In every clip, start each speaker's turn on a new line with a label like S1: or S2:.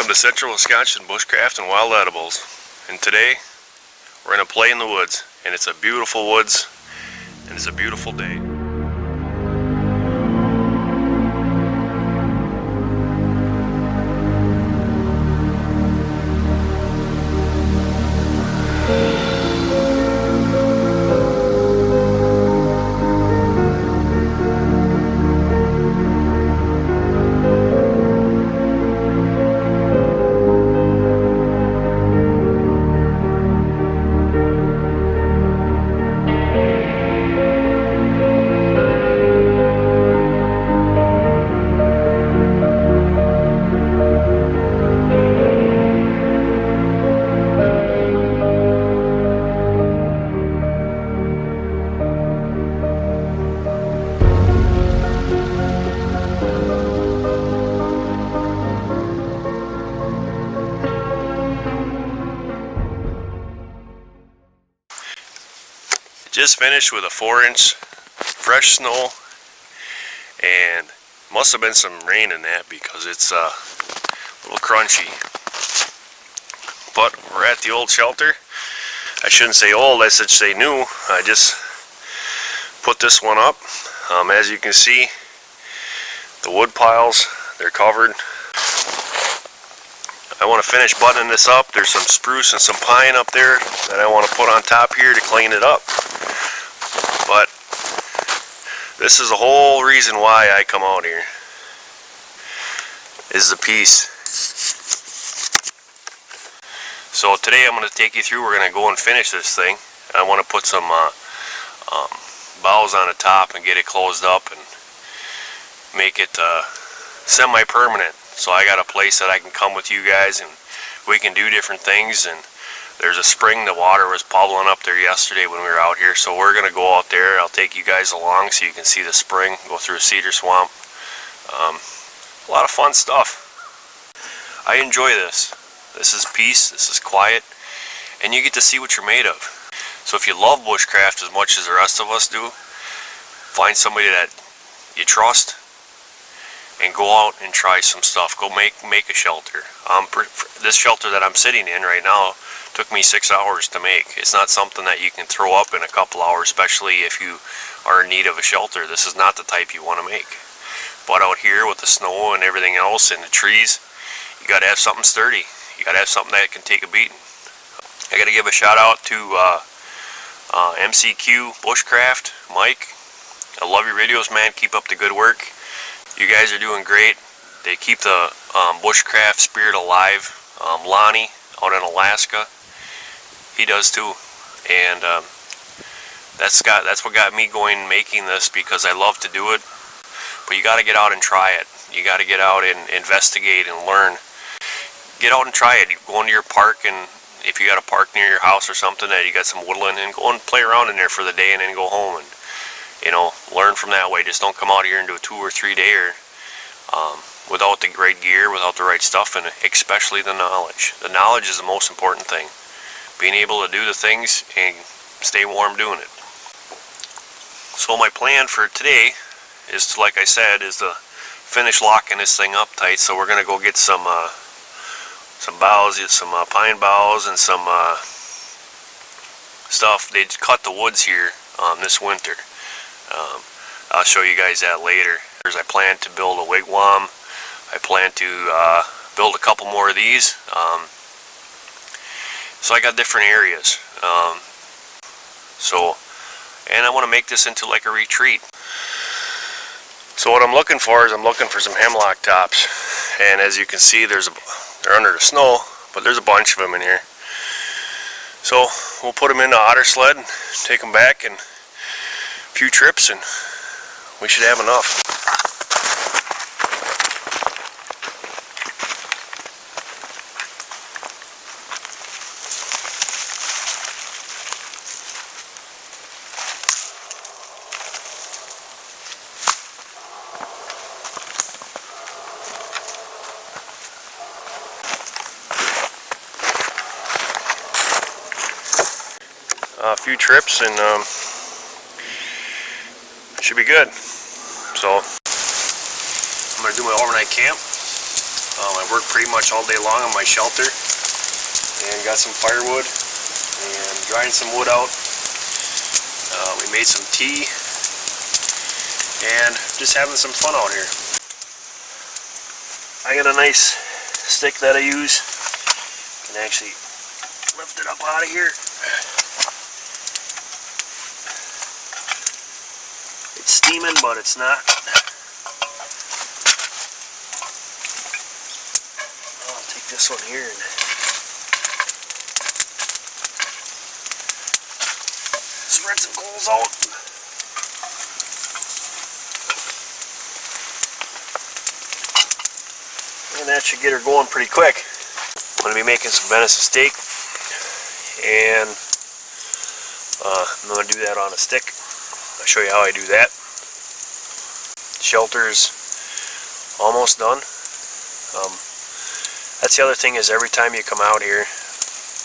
S1: to Central Wisconsin Bushcraft and Wild Edibles, and today we're going to play in the woods, and it's a beautiful woods and it's a beautiful day. Just finished with a 4-inch fresh snow, and must have been some rain in that because it's a little crunchy. But we're at the old shelter. I shouldn't say old, I should say new. I just put this one up. As you can see, the wood piles, they're covered. I want to finish buttoning this up. There's some spruce and some pine up there that I want to put on top here to clean it up. But this is the whole reason why I come out here, is the peace. So today I'm going to take you through, we're going to go and finish this thing. I want to put some boughs on the top and get it closed up and make it semi-permanent. So I got a place that I can come with you guys and we can do different things. And there's a spring, the water was bubbling up there yesterday when we were out here, so we're going to go out there. I'll take you guys along so you can see the spring, go through a cedar swamp. A lot of fun stuff. I enjoy this. This is peace, this is quiet, and you get to see what you're made of. So if you love bushcraft as much as the rest of us do, find somebody that you trust and go out and try some stuff. Go make a shelter. This shelter that I'm sitting in right now took me 6 hours to make. It's not something that you can throw up in a couple hours, especially if you are in need of a shelter. This is not the type you want to make. But out here with the snow and everything else and the trees, you got to have something sturdy. You got to have something that can take a beating. I got to give a shout out to MCQ Bushcraft, Mike. I love your videos, man. Keep up the good work. You guys are doing great. They keep the bushcraft spirit alive. Lonnie out in Alaska, he does too, and that's what got me going making this, because I love to do it. But you got to get out and try it. You got to get out and investigate and learn. Get out and try it. You go into your park, and if you got a park near your house or something that you got some woodland, and go and play around in there for the day and then go home and, you know, learn from that way. Just don't come out here and do a 2 or 3 dayer without the great gear, without the right stuff, and especially the knowledge. The knowledge is the most important thing. Being able to do the things and stay warm doing it. So my plan for today is to, like I said, is to finish locking this thing up tight. So we're gonna go get some boughs, some pine boughs, and some stuff. They cut the woods here this winter. I'll show you guys that later. I plan to build a wigwam. I plan to build a couple more of these. So I got different areas. And I want to make this into like a retreat. So what I'm looking for is I'm looking for some hemlock tops. And as you can see, they're under the snow, but there's a bunch of them in here. So we'll put them in the otter sled, take them back, and a few trips, and we should have enough. A few trips and should be good. So I'm gonna do my overnight camp. I worked pretty much all day long on my shelter and got some firewood and drying some wood out. We made some tea and just having some fun out here. I got a nice stick that I use. Can actually lift it up out of here. It's steaming, but it's not. I'll take this one here and spread some coals out. And that should get her going pretty quick. I'm going to be making some venison steak, and I'm going to do that on a stick. I'll show you how I do that. Shelter's almost done. That's the other thing, is every time you come out here,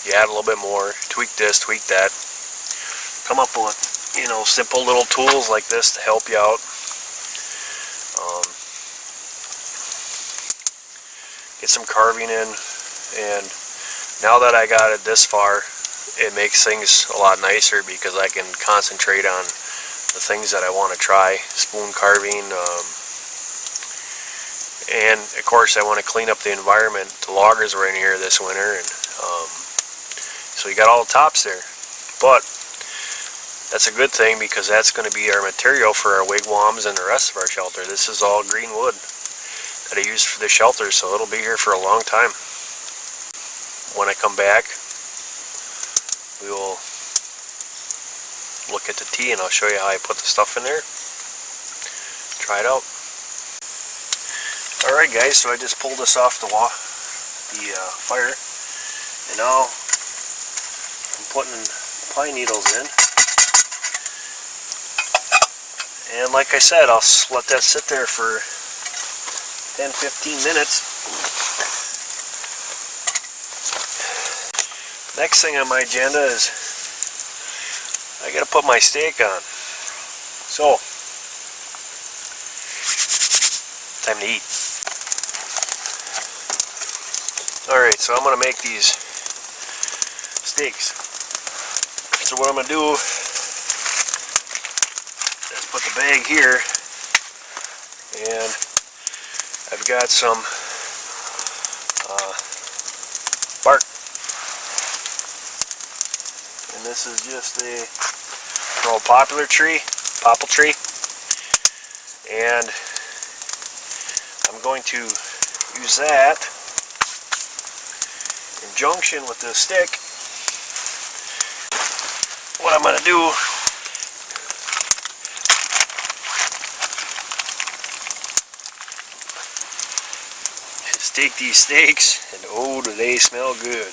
S1: you add a little bit more, tweak this, tweak that. Come up with, you know, simple little tools like this to help you out. Get some carving in, and now that I got it this far, it makes things a lot nicer because I can concentrate on the things that I want to try. Spoon carving, and of course I want to clean up the environment. The loggers were in here this winter, and so you got all the tops there, but that's a good thing because that's going to be our material for our wigwams and the rest of our shelter. This is all green wood that I used for the shelter, so it'll be here for a long time. When I come back, we will look at the tea and I'll show you how I put the stuff in there. Try it out. Alright guys, so I just pulled this off the fire, and now I'm putting pine needles in. And like I said, I'll let that sit there for 10-15 minutes. Next thing on my agenda is I gotta put my steak on. So, time to eat. Alright, so I'm gonna make these steaks. So what I'm gonna do is put the bag here, and I've got some bark, and this is just a old poplar tree, and I'm going to use that in junction with this stick. What I'm going to do is take these steaks, and oh, do they smell good.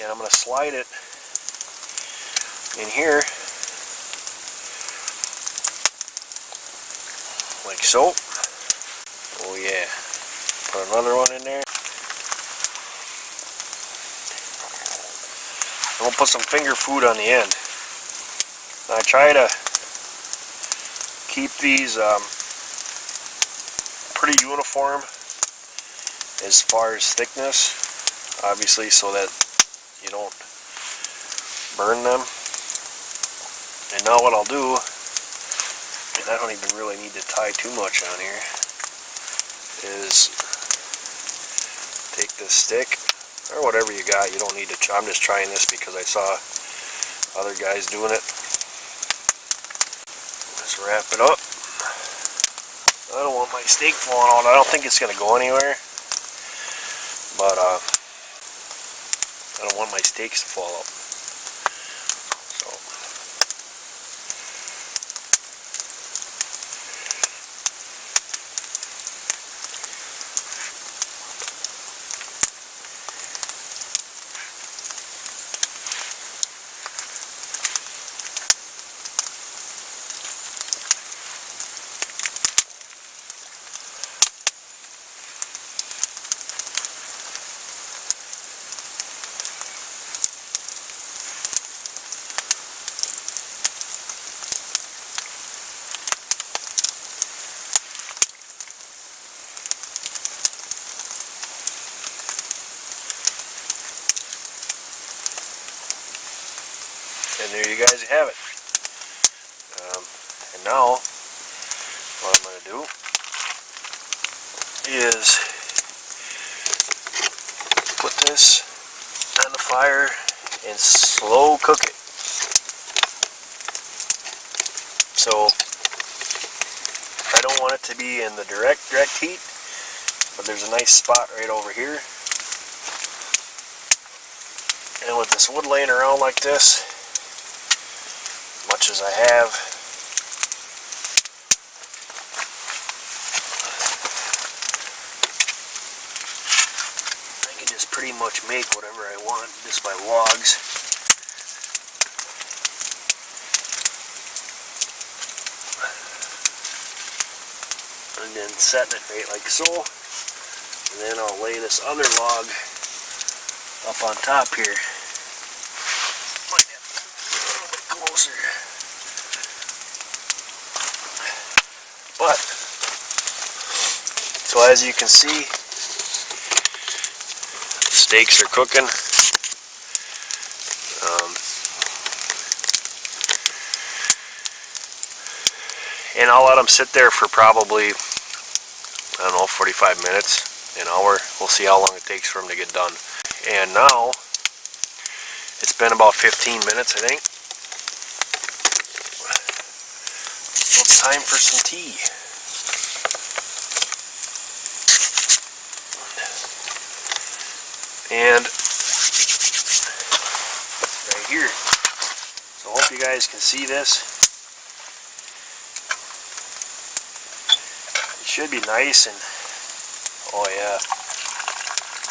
S1: And I'm going to slide it in here like so. Oh yeah. Put another one in there. And we'll put some finger food on the end. Now I try to keep these pretty uniform as far as thickness, obviously, so that you don't burn them. And now what I'll do, and I don't even really need to tie too much on here, is take this stick, or whatever you got. You don't need to, I'm just trying this because I saw other guys doing it. Just wrap it up. I don't want my steak falling out. I don't think it's going to go anywhere, but I don't want my steaks to fall out. So And there you guys have it. And now, what I'm going to do is put this on the fire and slow cook it. So I don't want it to be in the direct heat, but there's a nice spot right over here. And with this wood laying around like this, much as I have, I can just pretty much make whatever I want just by logs. And then setting it right like so. And then I'll lay this other log up on top here. Might have to get a little bit closer. But, so as you can see, the steaks are cooking. And I'll let them sit there for probably, I don't know, 45 minutes, an hour. We'll see how long it takes for them to get done. And now, it's been about 15 minutes, I think. So it's time for some tea. And right here. So I hope you guys can see this. It should be nice and, oh yeah,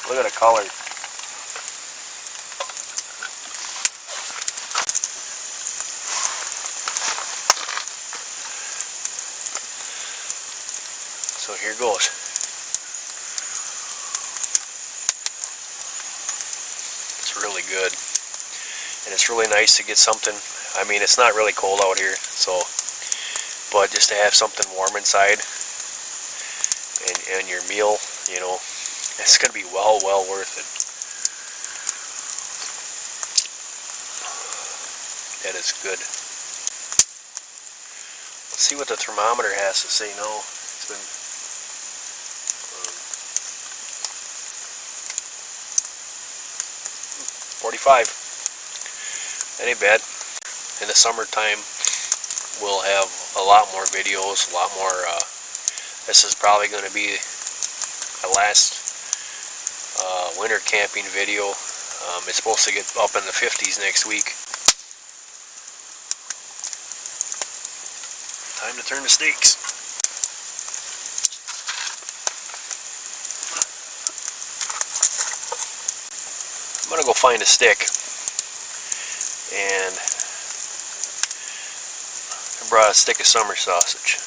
S1: look at the color. So here goes. It's really good. And it's really nice to get something. I mean, it's not really cold out here, so, but just to have something warm inside and your meal, you know, it's going to be well worth it. That is good. Let's see what the thermometer has to say now. It's been 45. That ain't bad. In the summertime, we'll have a lot more videos, a lot more. This is probably going to be my last winter camping video. It's supposed to get up in the 50s next week. Time to turn the steaks. I'm going to go find a stick. And I brought a stick of summer sausage.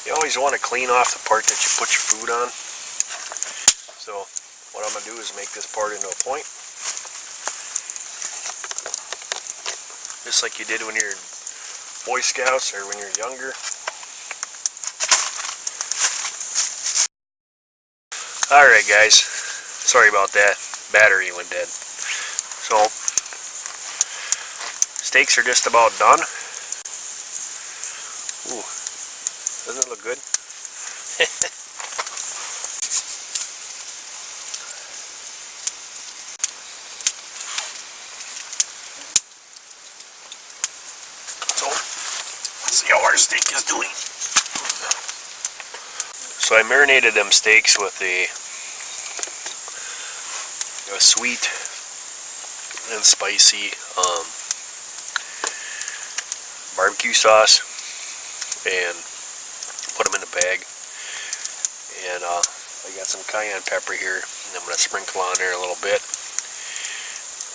S1: You always want to clean off the part that you put your food on. So what I'm going to do is make this part into a point. Just like you did when you're in Boy Scouts or when you're younger. Alright guys, sorry about that. Battery went dead. So, steaks are just about done. Ooh. Doesn't it look good? So, let's see how our steak is doing. So I marinated them steaks with a sweet and spicy barbecue sauce, and put them in a bag. And I got some cayenne pepper here, and I'm going to sprinkle on there a little bit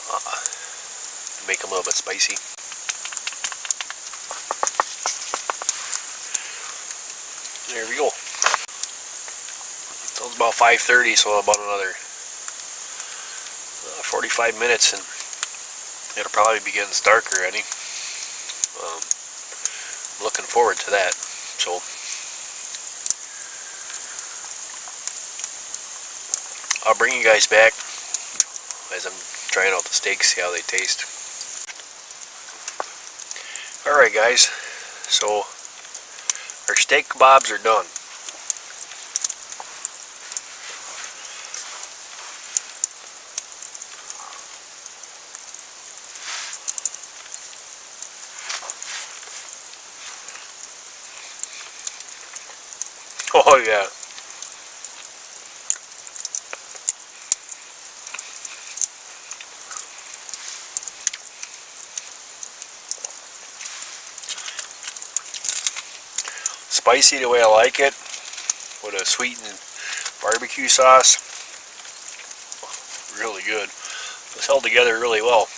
S1: to make them a little bit spicy. There we go. So it's about 5:30, so about another 45 minutes and it'll probably be getting dark already. Looking forward to that. So I'll bring you guys back as I'm trying out the steaks, see how they taste. Alright guys, so our steak kebabs are done. Oh yeah. Spicy the way I like it, with a sweetened barbecue sauce. Really good. It's held together really well.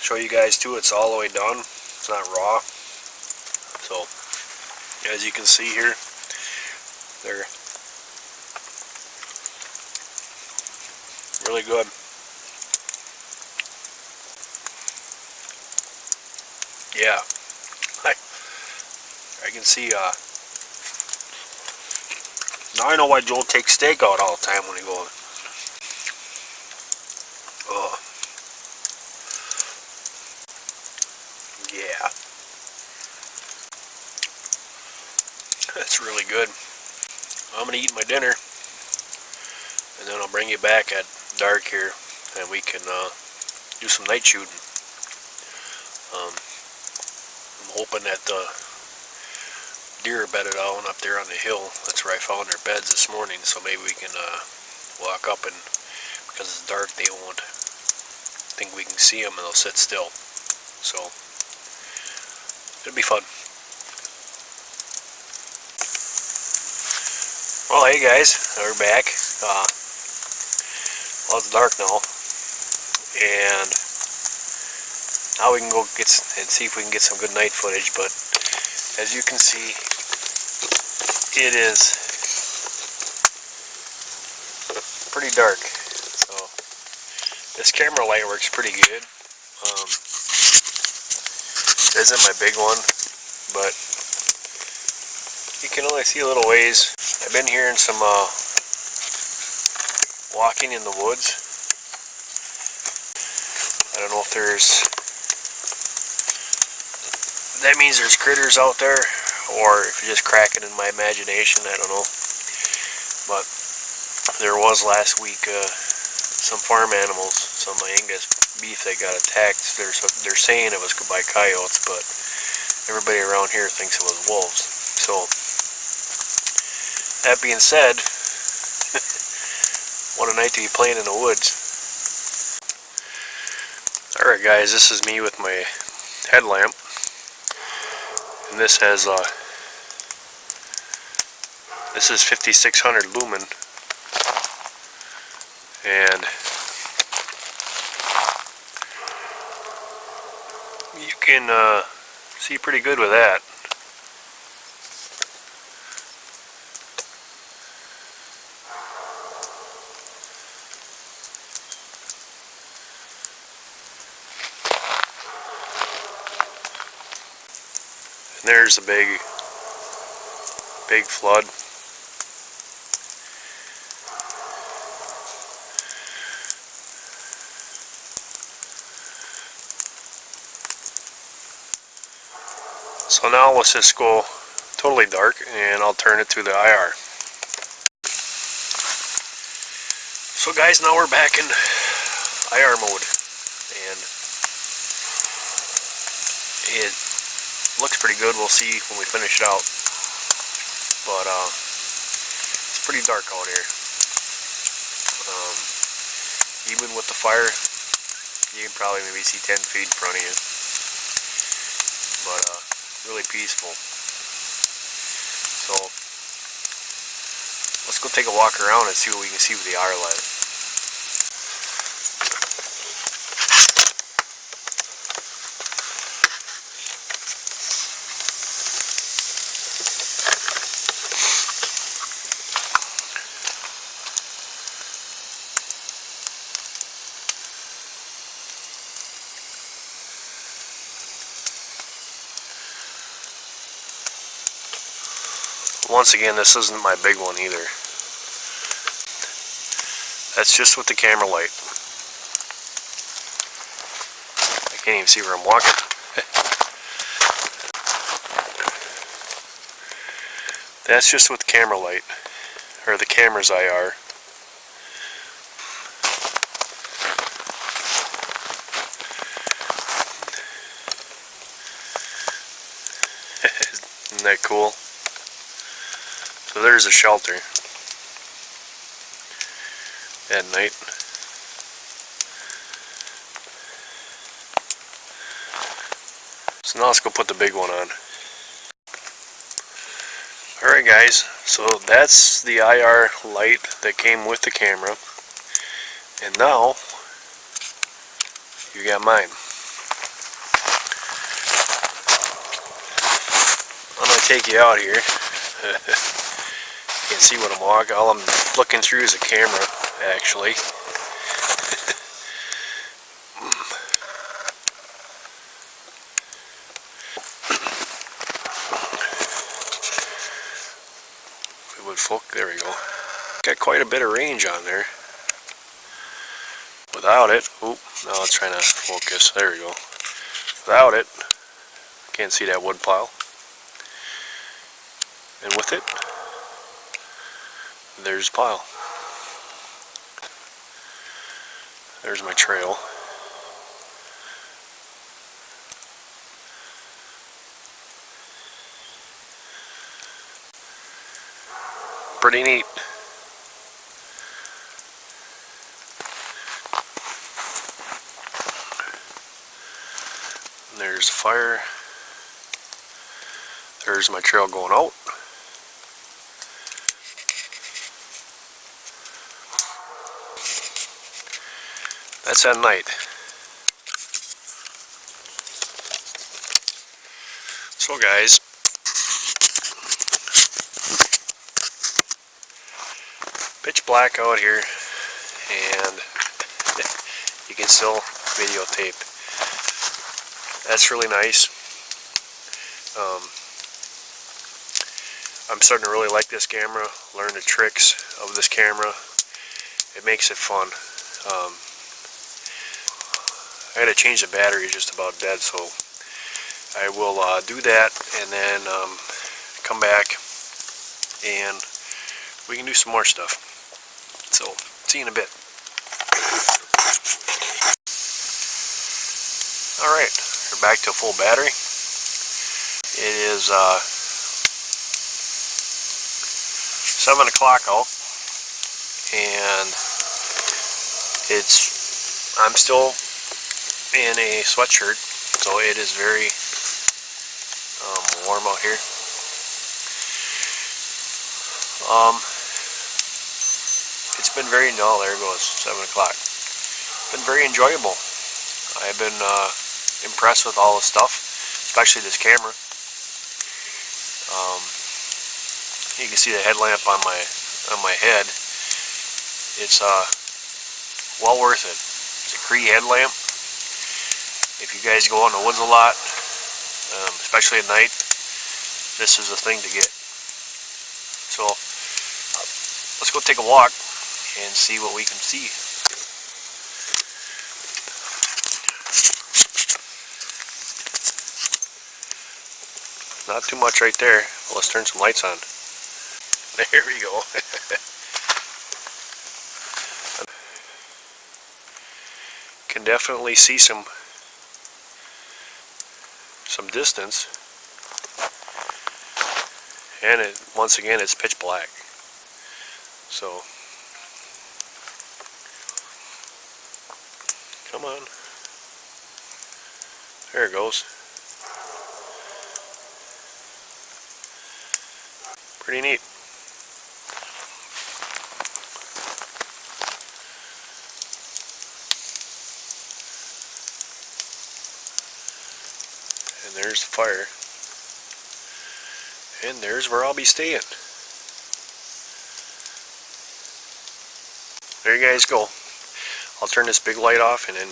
S1: Show you guys too, it's all the way done. It's not raw. So as you can see here, they're really good. Yeah, I can see, now I know why Joel takes steak out all the time when he goes. Oh. Yeah. That's really good. I'm going to eat my dinner, and then I'll bring you back at dark here, and we can do some night shooting. I'm hoping that the deer are bedded down up there on the hill. That's where I found their beds this morning, so maybe we can walk up, and because it's dark they won't think we can see them and they'll sit still. So it'll be fun. Well, hey guys, we're back. Well, it's dark now, and now we can go get and see if we can get some good night footage. But as you can see, it is pretty dark. So this camera light works pretty good. It isn't my big one, but you can only see a little ways. I've been hearing some walking in the woods. I don't know if that means there's critters out there, or if you're just cracking in my imagination, I don't know. But there was last week some farm animals, some Angus beef that got attacked. They're saying it was by coyotes, but everybody around here thinks it was wolves. So that being said, what a night to be playing in the woods. Alright guys, this is me with my headlamp, and this has this is 5600 lumen, and you can see pretty good with that. And there's a big flood. So now let's just go totally dark, and I'll turn it to the IR. So guys, now we're back in IR mode, and it looks pretty good. We'll see when we finish it out. but it's pretty dark out here. Even with the fire, you can probably maybe see 10 feet in front of you, but really peaceful. So let's go take a walk around and see what we can see with the hour light. Once again, this isn't my big one either. That's just with the camera light. I can't even see where I'm walking. That's just with the camera light, or the camera's IR. Isn't that cool? So there's a shelter at night. So now let's go put the big one on. Alright guys, so that's the IR light that came with the camera. And now, you got mine. I'm going to take you out here. You can see what I'm walking. All I'm looking through is a camera, actually. It would focus. There we go. Got quite a bit of range on there. Without it, oop, now it's trying to focus. There we go. Without it, can't see that wood pile. And with it, there's a pile. There's my trail. Pretty neat. And there's the fire. There's my trail going out. That's at night. So guys, pitch black out here, and you can still videotape. That's really nice. I'm starting to really like this camera, learn the tricks of this camera. It makes it fun. I had to change the battery, it's just about dead, so I will do that and then come back and we can do some more stuff. So, see you in a bit. Alright, we're back to full battery. It is 7 o'clock out, and I'm still in a sweatshirt, so it is very warm out here. It's been very dull. There it goes, 7 o'clock. Been very enjoyable. I've been impressed with all the stuff, especially this camera. You can see the headlamp on my head. It's well worth it. It's a Cree headlamp. If you guys go in the woods a lot, especially at night, this is a thing to get. So let's go take a walk and see what we can see. Not too much right there. Well, let's turn some lights on. There we go. Can definitely see some distance. and once again it's pitch black. So come on, there it goes. Pretty neat. And there's the fire. And there's where I'll be staying. There you guys go. I'll turn this big light off, and then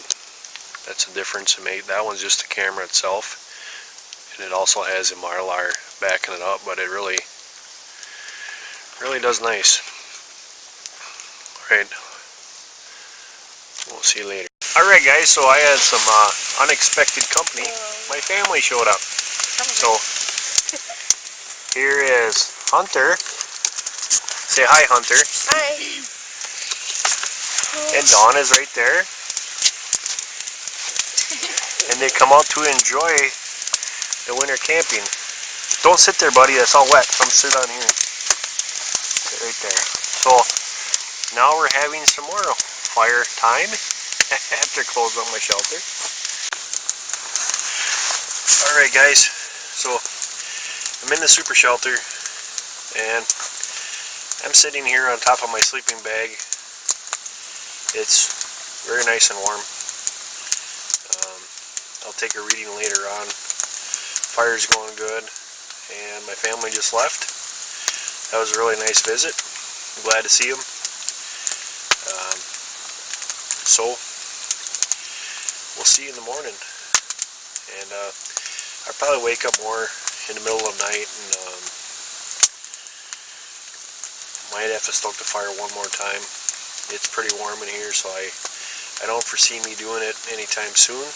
S1: that's the difference it made. That one's just the camera itself. And it also has a Mylar backing it up, but it really does nice. Alright. We'll see you later. Alright guys, so I had some unexpected company. My family showed up. So here is Hunter. Say hi, Hunter.
S2: Hi.
S1: And Dawn is right there. And they come out to enjoy the winter camping. Don't sit there, buddy. That's all wet. Come sit on here. Sit right there. So now we're having some more fire time after closing up my shelter. Alright guys, so I'm in the super shelter and I'm sitting here on top of my sleeping bag. It's very nice and warm. I'll take a reading later on. Fire's going good, and my family just left. That was a really nice visit. I'm glad to see them. So we'll see you in the morning, and I'll probably wake up more in the middle of the night, and might have to stoke the fire one more time. It's pretty warm in here, so I don't foresee me doing it anytime soon.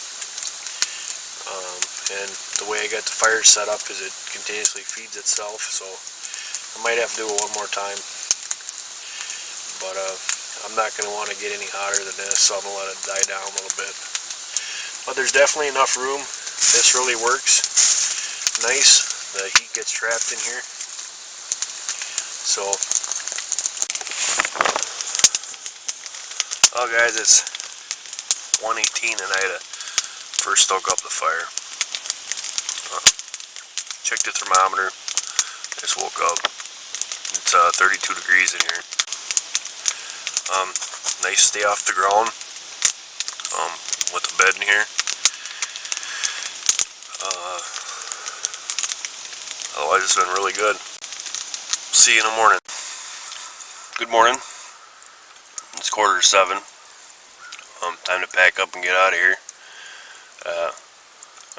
S1: And the way I got the fire set up is it continuously feeds itself, so I might have to do it one more time. But I'm not going to want to get any hotter than this, so I'm going to let it die down a little bit. But there's definitely enough room. This really works nice. The heat gets trapped in here. So, oh guys, it's 1:18 and I had to first stoke up the fire. Checked the thermometer. Just woke up. It's 32 degrees in here. Nice to stay off the ground with the bed in here. Otherwise it's been really good. See you in the morning. Good morning. It's 6:45. Time to pack up and get out of here. I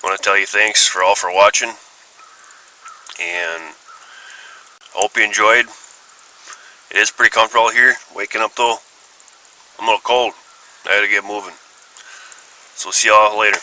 S1: want to tell you thanks for watching, and I hope you enjoyed. It is pretty comfortable here. Waking up though, I'm a little cold. I had to get moving. So see y'all later.